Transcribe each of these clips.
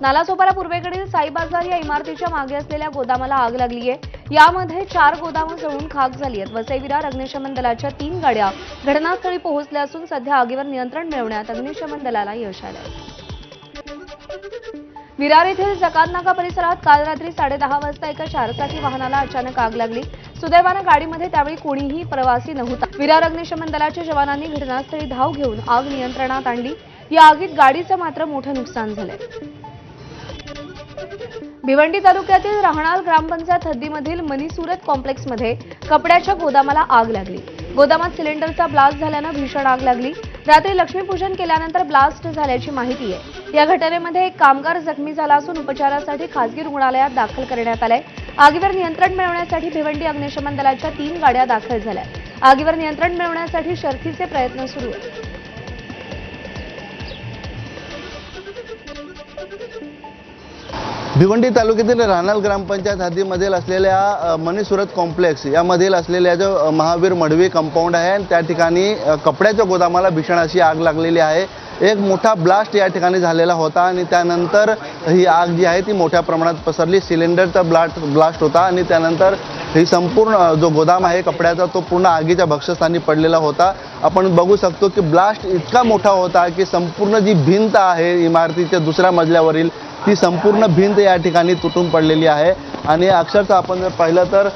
नालासोपारा पूर्वेकडील साई बाजार या इमारतीच्या मागे असलेल्या गोदामाला आग लागली आहे। यामध्ये 4 गोदामं जळून खाक झाली आहेत। वसई विरार अग्निशमन दलाच्या 3 गाड्या घटनास्थळी पोहोचल्या असून सध्या आगीवर नियंत्रण मिळवण्यात अग्निशमन दलाला यश आलं आहे। विरार येथील जकात नाका परिसरात काल रात्री 10:30 वाजता एका 4 चाकी वाहनाला अचानक आग लागली। सुदैवानं गाडीमध्ये त्यावेळी कोणीही प्रवासी नव्हता। विरार अग्निशमन दलाच्या जवानांनी घटनास्थळी धाव घेऊन आग नियंत्रणात आणली। या आगीत गाडीचं मात्र मोठं नुकसान झालंय। भिवंडी तालुक्यातील राहणाल ग्रामपंचायत हद्दीमधील मनीसुरत कॉम्प्लेक्समध्ये कपड्याच्या गोदामाला आग लागली। गोदामात सिलेंडरचा ब्लास्ट झाल्यानं भीषण आग लागली। रात्री लक्ष्मीपूजन केल्यानंतर ब्लास्ट झाल्याची माहिती आहे। या घटनेमध्ये एक कामगार जखमी झाला असून उपचारासाठी खासगी रुग्णालयात दाखल करण्यात आलाय। आगीवर नियंत्रण मिळवण्यासाठी भिवंडी अग्निशमन दलाच्या 3 गाड्या दाखल झाल्या। आगीवर नियंत्रण मिळवण्यासाठी शर्थीचे प्रयत्न सुरू आहेत। भिवंडी तालुक्यातील राहणाल ग्रामपंचायत हद्दीमधील असलेल्या मनीसुरत कॉम्प्लेक्स यामधील असलेल्या जो महावीर मडवी कंपाऊंड आहे त्या ठिकाणी कपड्याच्या गोदामाला भीषण अशी आग लागलेली आहे। एक मोठा ब्लास्ट या ठिकाणी झालेला होता आणि त्यानंतर ही आग जी आहे ती मोठ्या प्रमाणात पसरली। सिलेंडरचा ब्लास्ट होता आणि त्यानंतर ही संपूर्ण जो गोदाम आहे कपड्याचा तो पूर्ण आगीच्या भक्षस्थानी पडलेला होता। आपण बघू शकतो की ब्लास्ट इतका मोठा होता की संपूर्ण जी भिंत आहे इमारतीच्या दुसऱ्या मजल्यावरील ती संपूर्ण भिंत या ठिकाणी तुटून पडलेली आहे आणि अक्षरशः आपण जर पाहिलं तर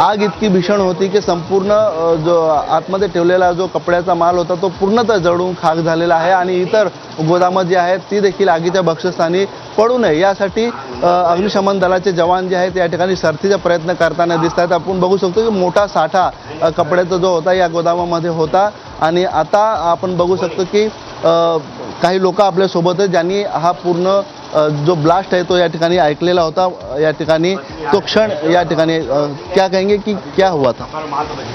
आग इतकी भीषण होती की संपूर्ण जो आतमध्ये ठेवलेला जो कपड्याचा माल होता तो पूर्णतः जळून खाक झालेला आहे आणि इतर गोदामं जी आहेत ती देखील आगीच्या भक्षस्थानी पडू नये यासाठी अग्निशमन दलाचे जवान जे आहेत या ठिकाणी शर्थीचा प्रयत्न करताना दिसतात। आपण बघू शकतो की मोठा साठा कपड्याचा जो होता या गोदामामध्ये होता आणि आता आपण बघू शकतो की काही लोक आपल्या सोबत आहेत ज्यांनी हा पूर्ण जो ब्लास्ट है तो या ठिकाणी ऐकलेला होता। या ठिकाणी तो क्षण या ठिकाणी क्या कहेंगे कि क्या हुआ था?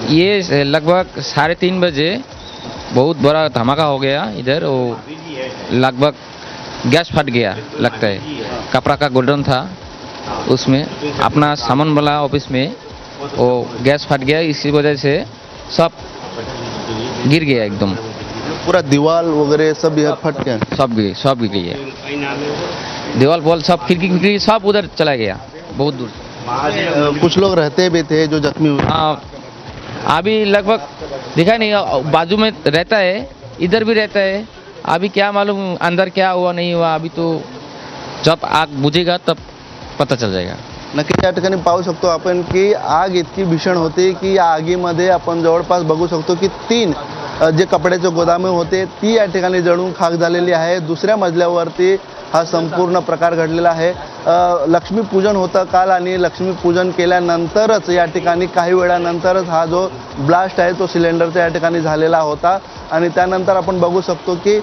ये लगभग 3:30 बजे बहुत बड़ा धमाका हो गया इधर। वो लगभग गैस फट गया लगता है। कपड़ा का गोडाउन था उसमें अपना सामान वाला ऑफिस में वो गैस फट गया। इसी वजह से सब गिर गया एकदम। पूरा दीवार वगैरह सब यह फट गया, सब गिर गई है। दीवार वॉल सब खिड़की सब उधर चला गया बहुत दूर। कुछ लोग रहते भी थे जो जख्मी हुए। हाँ अभी लगभग दिखा नहीं, बाजू में रहता है, इधर भी रहता है। अभी क्या मालूम अंदर क्या हुआ नहीं हुआ, अभी तो जब आग बुझेगा तब पता चल जाएगा। नक्कीच या ठिकाणी पाहू शकतो आपण की आग इतकी भीषण होती की या आगीमध्ये आपण जवळपास बघू शकतो की 3 जे कपड्याचे गोदामे होते ती या ठिकाणी जळून खाक झालेली आहे। दुसऱ्या मजल्यावरती हा संपूर्ण प्रकार घडलेला आहे। लक्ष्मीपूजन होतं काल आणि लक्ष्मीपूजन केल्यानंतरच या ठिकाणी काही वेळानंतरच हा जो ब्लास्ट आहे तो सिलेंडरचा या ठिकाणी झालेला होता आणि त्यानंतर आपण बघू शकतो की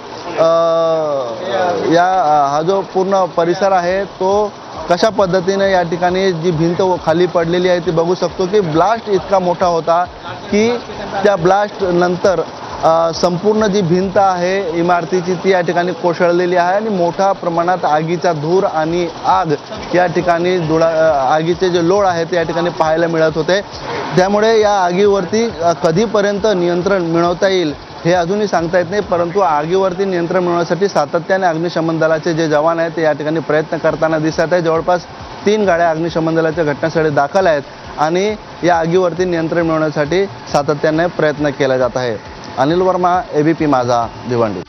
हा जो पूर्ण परिसर आहे तो कशा पद्धतीने या ठिकाणी जी भिंत खाली पडलेली आहे ती बघू शकतो की ब्लास्ट इतका मोठा होता की त्या ब्लास्ट नंतर संपूर्ण जी भिंत आहे इमारतीची ती या ठिकाणी कोसळलेली आहे आणि मोठ्या प्रमाणात आगीचा धूर आणि आग या ठिकाणी आगीचे जे लोळ आहे ते या ठिकाणी पाहायला मिळत होते। त्यामुळे या आगीवरती कधीपर्यंत नियंत्रण मिळवता येईल हे अजूनही सांगता येत नाही, परंतु आगीवरती नियंत्रण मिळवण्यासाठी सातत्याने अग्निशमन दलाचे जे जवान आहेत ते या ठिकाणी प्रयत्न करताना दिसत आहे। जवळपास 3 गाड्या अग्निशमन दलाच्या घटनास्थळी दाखल आहेत आणि या आगीवरती नियंत्रण मिळवण्यासाठी सातत्याने प्रयत्न केला जात आहे। अनिल वर्मा, एबीपी माझा, भिवंडी।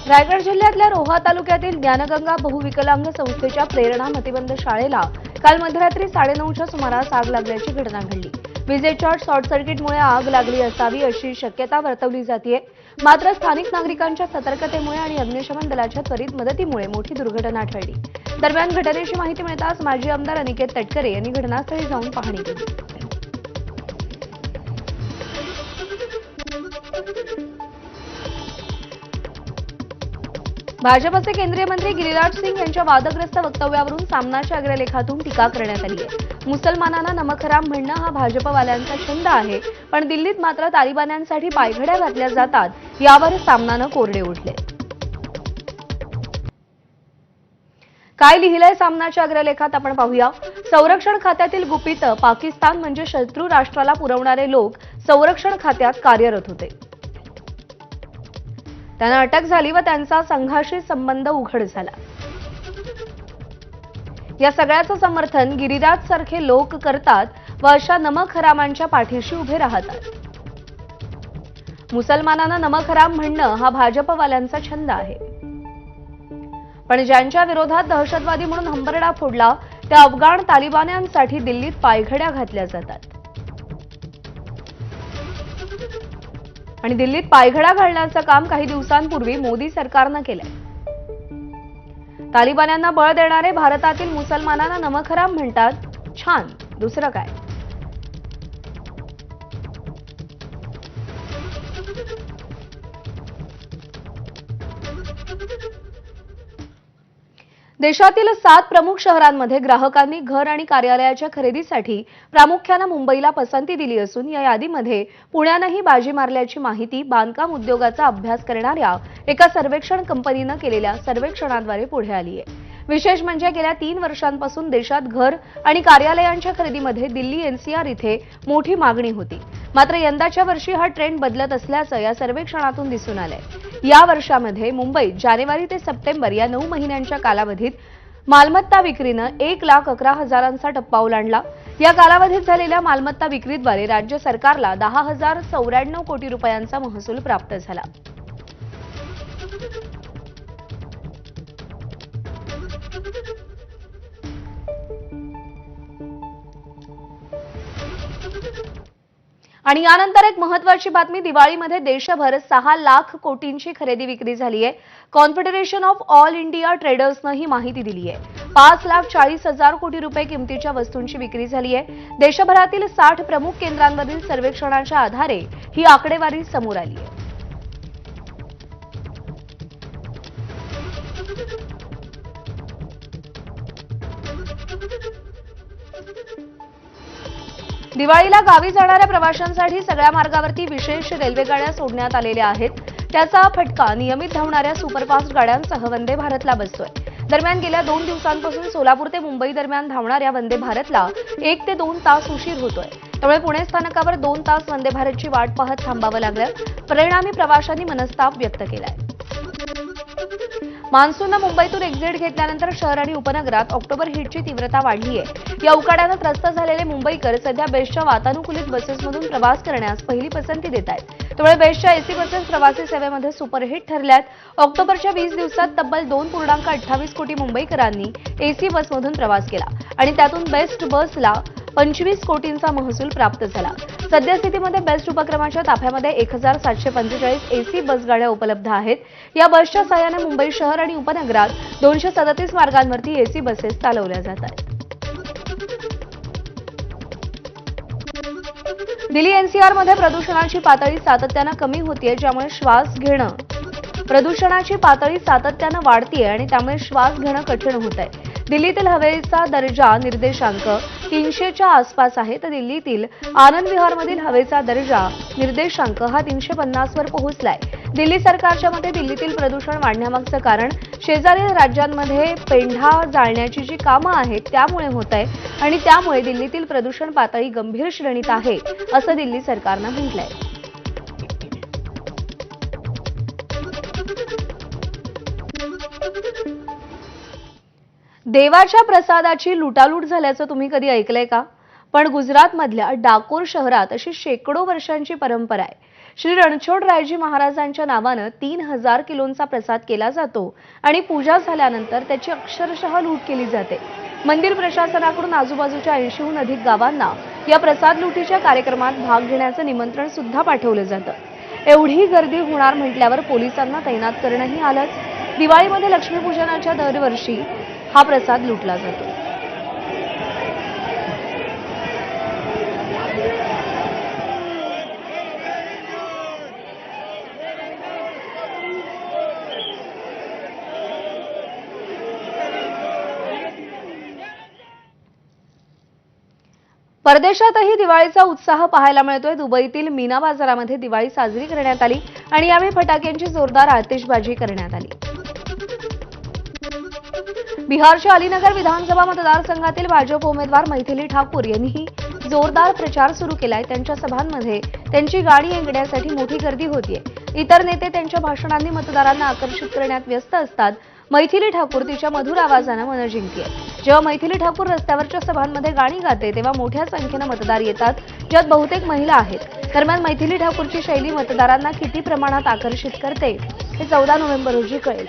रायगड जिल्ह्यातल्या रोहा तालुक्यातील ज्ञानगंगा बहुविकलांग संस्थेच्या प्रेरणा मतिबंध शाळेला काल मध्यरात्री 9:30च्या सुमारास आग लागल्याची घटना घडली। विजेच्या शॉर्ट सर्किटमुळे आग लागली असावी अशी शक्यता वर्तवली जाते। मात्र स्थानिक नागरिकांच्या सतर्कतेमुळे आणि अग्निशमन दलाच्या त्वरित मदतीमुळे मोठी दुर्घटना टळली। दरम्यान घटनेची माहिती मिळताच माजी आमदार अनिकेत तटकरे यांनी घटनास्थळी जाऊन पाहणी केली। भाजपचे केंद्रीय मंत्री गिरिराज सिंग यांच्या वादग्रस्त वक्तव्यावरून सामनाच्या अग्रलेखातून टीका करण्यात आली आहे। मुसलमानांना नमकहराम म्हणणं हा भाजपवाल्यांचा छंद आहे, पण दिल्लीत मात्र तालिबान्यांसाठी पायघड्या घातल्या जातात, यावर सामनानं कोरडे उठले। काय लिहिलंय सामनाच्या अग्रलेखात आपण पाहूया। संरक्षण खात्यातील गुपित पाकिस्तान म्हणजे शत्रू राष्ट्राला पुरवणारे लोक संरक्षण खात्यात कार्यरत होते। त्यांना अटक झाली व त्यांचा संघाशी संबंध उघड झाला. या सगळ्याचं समर्थन गिरिराज सारखे लोक करतात व अशा नमक हरामांच्या पाठीशी उभे राहतात. मुसलमानांना नमक हराम म्हणणं हा भाजपवाल्यांचा छंद आहे. पण ज्यांच्या विरोधात दहशतवादी म्हणून हंबरडा फोडला त्या अफगाण तालिबान्यांसाठी दिल्लीत पायघड्या घातल्या जातात. आणि दिल्लीत पायघडा घालण्याचं काम काही दिवसांपूर्वी मोदी सरकारनं केलंय. तालिबान्यांना बळ देणारे भारतातील मुसलमानांना नमक हराम म्हणतात. छान, दुसरं काय. देशातील 7 प्रमुख शहरांमध्ये ग्राहकांनी घर आणि कार्यालयाच्या खरेदीसाठी प्रामुख्याने मुंबईला पसंती दिली असून या यादीमध्ये पुण्यानंही बाजी मारल्याची माहिती बांधकाम उद्योगाचा अभ्यास करणाऱ्या एका सर्वेक्षण कंपनीनं केलेल्या सर्वेक्षणाद्वारे पुढे आली आहे. विशेष म्हणजे गेल्या 3 वर्षांपासून देशात घर आणि कार्यालयांच्या खरेदीमध्ये दिल्ली एनसीआर इथे मोठी मागणी होती. मात्र यंदाच्या वर्षी हा ट्रेंड बदलत असल्याचं या सर्वेक्षणातून दिसून आलंय. या वर्षामध्ये मुंबईत जानेवारी ते सप्टेंबर या 9 महिन्यांच्या कालावधीत मालमत्ता विक्रीनं 1,11,000चा टप्पा ओलांडला. या कालावधीत झालेल्या मालमत्ता विक्रीद्वारे राज्य सरकारला 10,094 कोटी रुपयांचा महसूल प्राप्त झाला. आणि यानंतर एक महत्त्वाची बातमी. दिवाळीमध्ये देशभर 6 लाख कोटींची खरेदी विक्री झाली आहे. कॉन्फेडरेशन ऑफ ऑल इंडिया ट्रेडर्सनं ही माहिती दिली आहे. 5,40,000 कोटी रुपये किमतीच्या वस्तूंची विक्री झाली आहे. देशभरातील 60 प्रमुख केंद्रांवरील सर्वेक्षणाच्या आधारे ही आकडेवारी समोर आली आहे. दिवाळीला गावी जाणाऱ्या प्रवाशांसाठी सगळ्या मार्गावरती विशेष रेल्वेगाड्या सोडण्यात आलेल्या आहेत. त्याचा फटका नियमित धावणाऱ्या सुपरफास्ट गाड्यांसह वंदे भारतला बसतोय. दरम्यान गेल्या 2 दिवसांपासून सोलापूर ते मुंबई दरम्यान धावणाऱ्या वंदे भारतला 1 ते 2 तास उशीर होतोय. त्यामुळे पुणे स्थानकावर 2 तास वंदे भारतची वाट पाहत थांबावं लागलं. परिणामी प्रवाशांनी मनस्ताप व्यक्त केलाय. मान्सूननं मुंबईतून एक्झिट घेतल्यानंतर शहर आणि उपनगरात ऑक्टोबर हीटची तीव्रता वाढली आहे. या उकाड्यानं त्रस्त झालेले मुंबईकर सध्या बेस्टच्या वातानुकूलित बसेसमधून प्रवास करण्यास पहिली पसंती देत आहेत. त्यामुळे बेस्टच्या एसी बसेस प्रवासी सेवेमध्ये सुपरहिट ठरल्यात. ऑक्टोबरच्या 20 दिवसात तब्बल 2.28 कोटी मुंबईकरांनी एसी बसमधून प्रवास केला आणि त्यातून बेस्ट बसला 25 कोटींचा महसूल प्राप्त झाला. सद्यस्थितीमध्ये बेस्ट उपक्रमाच्या ताफ्यामध्ये 1,745 एसी बसगाड्या उपलब्ध आहेत. या बसच्या सहाय्याने मुंबई शहर आणि उपनगरात 237 मार्गांवरती एसी बसेस चालवल्या जात आहेत. दिल्ली एनसीआरमध्ये प्रदूषणाची पातळी सातत्यानं कमी होतीये, ज्यामुळे श्वास घेणं प्रदूषणाची पातळी सातत्यानं वाढतीये आणि त्यामुळे श्वास घेणं कठीण होत आहे. दिल्लीतील हवेचा दर्जा निर्देशांक 300च्या आसपास आहे, तर दिल्लीतील आनंद विहारमधील हवेचा दर्जा निर्देशांक हा 350 वर पोहोचलाय. दिल्ली सरकारच्या मते दिल्लीतील प्रदूषण वाढण्यामागचं कारण शेजारील राज्यांमध्ये पेंढा जाळण्याची जी कामं आहेत त्यामुळे होत आहे आणि त्यामुळे दिल्लीतील प्रदूषण पातळी गंभीर श्रेणीत आहे, असं दिल्ली सरकारनं म्हटलंय. देवाच्या प्रसादाची लुटालूट झाल्याचं तुम्ही कधी ऐकलंय का? पण गुजरातमधल्या डाकोर शहरात अशी शेकडो वर्षांची परंपरा आहे. श्री रणछोडरायजी महाराजांच्या नावानं 3,000 किलोंचा प्रसाद केला जातो आणि पूजा झाल्यानंतर त्याची अक्षरशः लूट केली जाते. मंदिर प्रशासनाकडून आजूबाजूच्या 80हून अधिक गावांना या प्रसाद लुटीच्या कार्यक्रमात भाग घेण्याचं निमंत्रण सुद्धा पाठवलं जातं. एवढी गर्दी होणार म्हटल्यावर पोलिसांना तैनात करणंही आलंच. दिवाळीमध्ये लक्ष्मीपूजनाच्या दरवर्षी हा प्रसाद लुटला जातो. परदेशातही दिवाळीचा उत्साह पाहायला मिळतोय. दुबईतील मीना बाजारामध्ये दिवाळी साजरी करण्यात आली आणि यावेळी फटाक्यांची जोरदार आतिषबाजी करण्यात आली. बिहारच्या अलीनगर विधानसभा मतदारसंघातील भाजप उमेदवार मैथिली ठाकूर यांनीही जोरदार प्रचार सुरू केलाय. त्यांच्या सभांमध्ये त्यांची गाणी ऐकण्यासाठी मोठी गर्दी होतीये. इतर नेते त्यांच्या भाषणांनी मतदारांना आकर्षित करण्यात व्यस्त असतात. मैथिली ठाकूर तिच्या मधुर आवाजानं मनं जिंकते. जेव्हा मैथिली ठाकूर रस्त्यावरच्या सभांमध्ये गाणी गाते तेव्हा मोठ्या संख्येनं मतदार येतात, ज्यात बहुतेक महिला आहेत. दरम्यान मैथिली ठाकूरची शैली मतदारांना किती प्रमाणात आकर्षित करते हे 14 नोव्हेंबर रोजी कळेल.